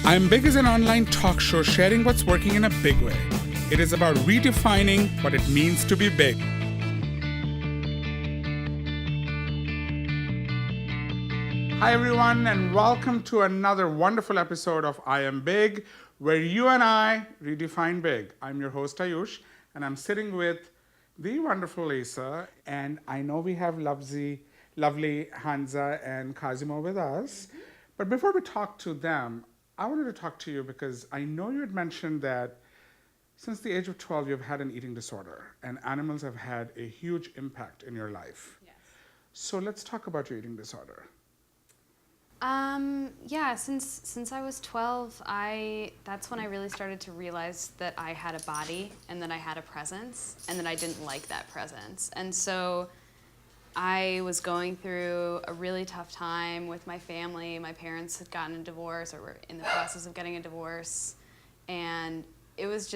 I'm Big is an online talk show sharing what's working in a big way. It is about redefining what it means to be big. Hi everyone, and welcome to another wonderful episode of I Am Big, where you and I redefine big. I'm your host Ayush, and I'm sitting with the wonderful Lisa, and I know we have lovely Hansa and Kazimo with us. But before we talk to them, I wanted to talk to you because I know you had mentioned that since the age of 12, you've had an eating disorder, and animals have had a huge impact in your life. Yes. So let's talk about your eating disorder. Yeah, since I was 12, that's when I really started to realize that I had a body and that I had a presence and that I didn't like that presence. And so I was going through a really tough time with my family. My parents had gotten a divorce or were in the process of getting a divorce. And it was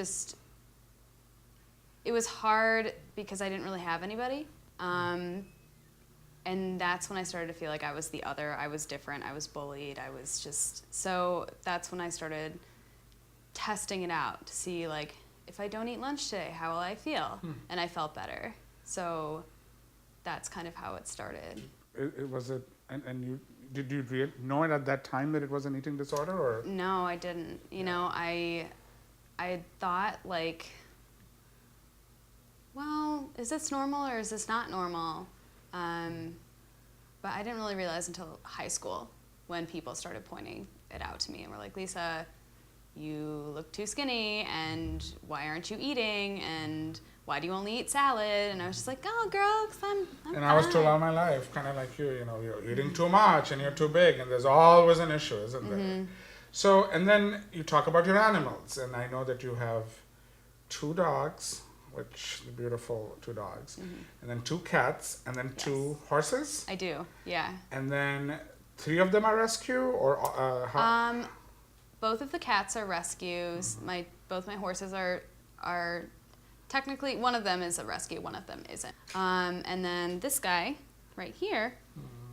hard because I didn't really have anybody. And that's when I started to feel like I was the other. I was different. I was bullied. So that's when I started testing it out to see, like, if I don't eat lunch today, how will I feel? And I felt better. So that's kind of how it started. Did you know it at that time that it was an eating disorder, or? No, I didn't. You know, I thought, like, well, is this normal or is this not normal? But I didn't really realize until high school when people started pointing it out to me and were like, Lisa, you look too skinny, and why aren't you eating, and why do you only eat salad? And I was just like, oh, girl, because I'm And fine. I was told all my life, kind of like you know, you're eating too much and you're too big, and there's always an issue, isn't there? So, and then you talk about your animals, and I know that you have 2 dogs, which are beautiful 2 dogs, and then 2 cats, and then 2 horses? I do, yeah. And then 3 of them are rescue, or how? Both of the cats are rescues. Both my horses are technically, one of them is a rescue, one of them isn't. And then this guy right here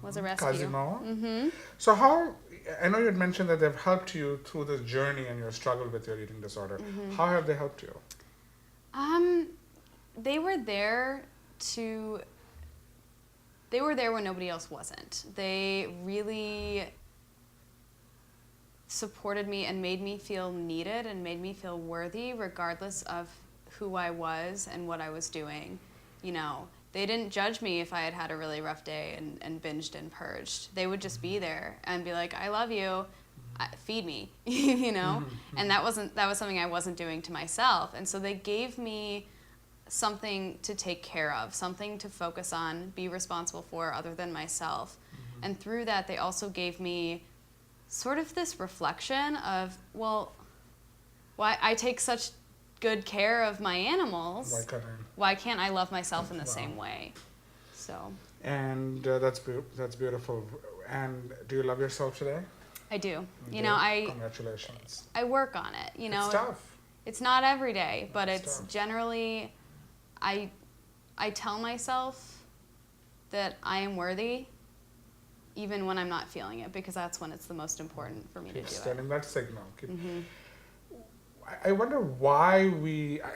was a rescue. Kazimo. So how, I know you had mentioned that they've helped you through this journey and your struggle with your eating disorder. How have they helped you? They were there when nobody else wasn't. They really supported me and made me feel needed and made me feel worthy regardless of who I was and what I was doing. You know, they didn't judge me if I had had a really rough day and binged and purged. They would just be there and be like, I love you, feed me, you know? And that was something I wasn't doing to myself. And so they gave me something to take care of, something to focus on, be responsible for other than myself. And through that, they also gave me sort of this reflection of, well, why I take such good care of my animals. Why can't I love myself in the same way? So. And that's beautiful. And do you love yourself today? I do. Congratulations. I work on it. You know, it's tough. It's not every day, but it's tough. Generally, I tell myself that I am worthy, even when I'm not feeling it, because that's when it's the most important for me to do it. Sending that signal. I wonder why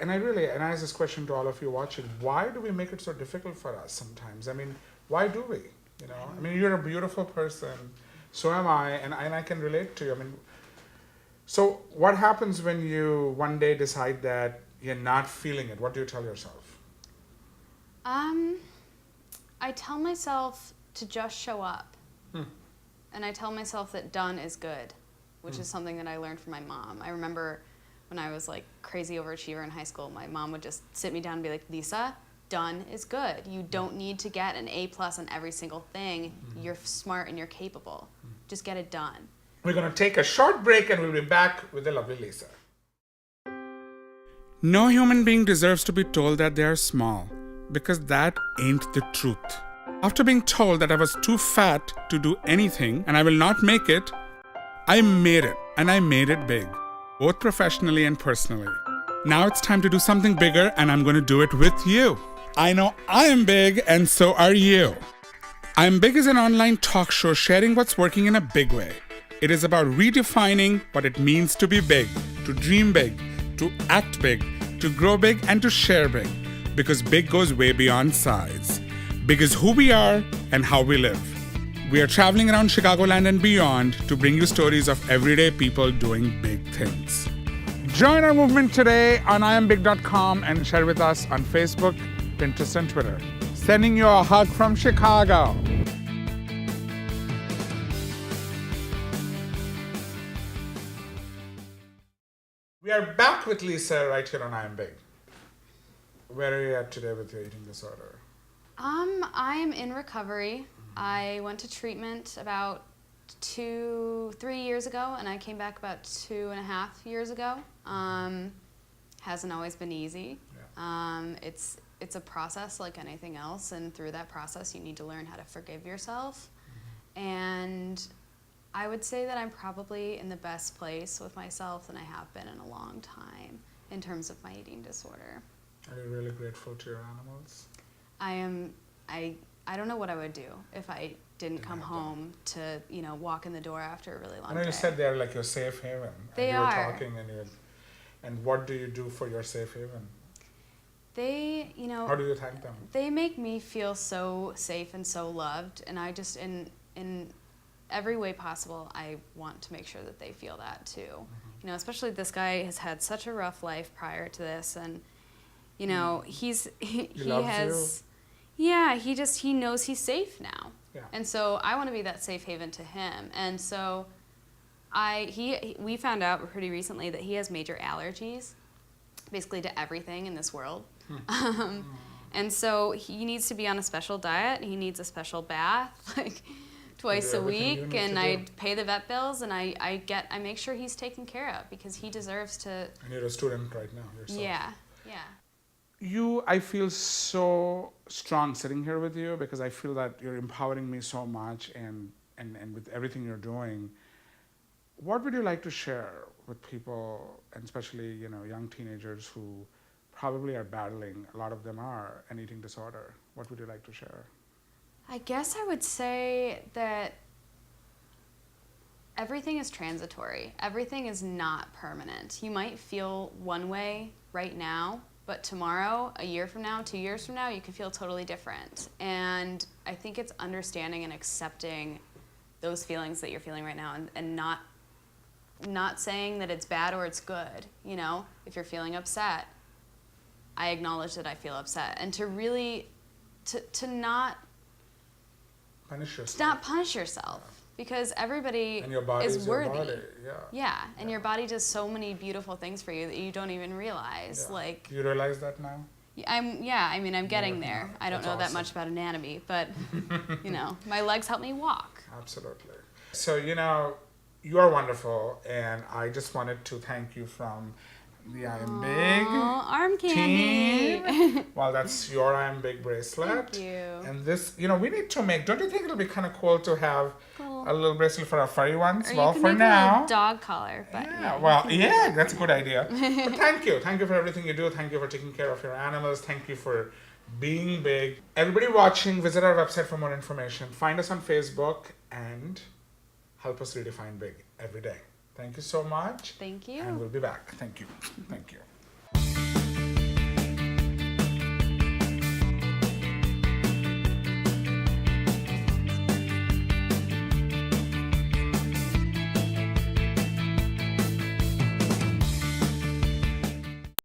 and I ask this question to all of you watching, why do we make it so difficult for us sometimes? I mean, why do we? You know, I mean, you're a beautiful person, so am I, and I can relate to you. I mean, so what happens when you one day decide that you're not feeling it? What do you tell yourself? I tell myself to just show up. And I tell myself that done is good, which is something that I learned from my mom. I remember when I was like crazy overachiever in high school, my mom would just sit me down and be like, Lisa, done is good. You don't need to get an A+ on every single thing. You're smart and you're capable. Just get it done. We're going to take a short break and we'll be back with the lovely Lisa. No human being deserves to be told that they are small, because that ain't the truth. After being told that I was too fat to do anything and I will not make it, I made it, and I made it big, both professionally and personally. Now it's time to do something bigger, and I'm going to do it with you. I know I am big, and so are you. I Am Big is an online talk show sharing what's working in a big way. It is about redefining what it means to be big, to dream big, to act big, to grow big, and to share big. Because big goes way beyond size. Big is who we are and how we live. We are traveling around Chicagoland and beyond to bring you stories of everyday people doing big things. Join our movement today on iambig.com and share with us on Facebook, Pinterest, and Twitter. Sending you a hug from Chicago. We are back with Lisa right here on I Am Big. Where are you at today with your eating disorder? I am in recovery. I went to treatment about 3 years ago, and I came back about 2.5 years ago. Hasn't always been easy. Yeah. It's a process like anything else, and through that process you need to learn how to forgive yourself. And I would say that I'm probably in the best place with myself than I have been in a long time in terms of my eating disorder. Are you really grateful to your animals? I am. I don't know what I would do if I didn't come home to, walk in the door after a really long day. I know you said they're like your safe haven. They and are. You were talking and what do you do for your safe haven? They, How do you thank them? They make me feel so safe and so loved, and I just, in every way possible, I want to make sure that they feel that too. Mm-hmm. Especially this guy has had such a rough life prior to this, and he has, yeah, he knows he's safe now. Yeah. And so I want to be that safe haven to him. And so we found out pretty recently that he has major allergies, basically to everything in this world. And so he needs to be on a special diet. He needs a special bath, like twice a week, and I pay the vet bills, and I make sure he's taken care of because he deserves to. And you're a student right now yourself. Yeah. I feel so strong sitting here with you because I feel that you're empowering me so much, and with everything you're doing. What would you like to share with people, and especially young teenagers who probably are battling, a lot of them are, an eating disorder? What would you like to share? I guess I would say that everything is transitory. Everything is not permanent. You might feel one way right now, but tomorrow, a year from now, 2 years from now, you could feel totally different. And I think it's understanding and accepting those feelings that you're feeling right now, and not saying that it's bad or it's good. If you're feeling upset, I acknowledge that I feel upset, and to really to not punish yourself. Not punish yourself, because everybody is worthy. Your body. Yeah, and your body does so many beautiful things for you that you don't even realize. Yeah. Like, you realize that now? I'm getting there. I don't know that much about anatomy, but my legs help me walk. Absolutely. So you are wonderful, and I just wanted to thank you from the I Am Big arm candy. team. Well, that's your I Am Big bracelet. Thank you. And this, we need to make. Don't you think it'll be kind of cool to have a little bracelet for our furry ones? Or well, you can for make now. A little dog collar. But That's a good idea. But thank you for everything you do. Thank you for taking care of your animals. Thank you for being big. Everybody watching, visit our website for more information. Find us on Facebook and help us redefine big every day. Thank you so much. Thank you. And we'll be back. Thank you. Thank you.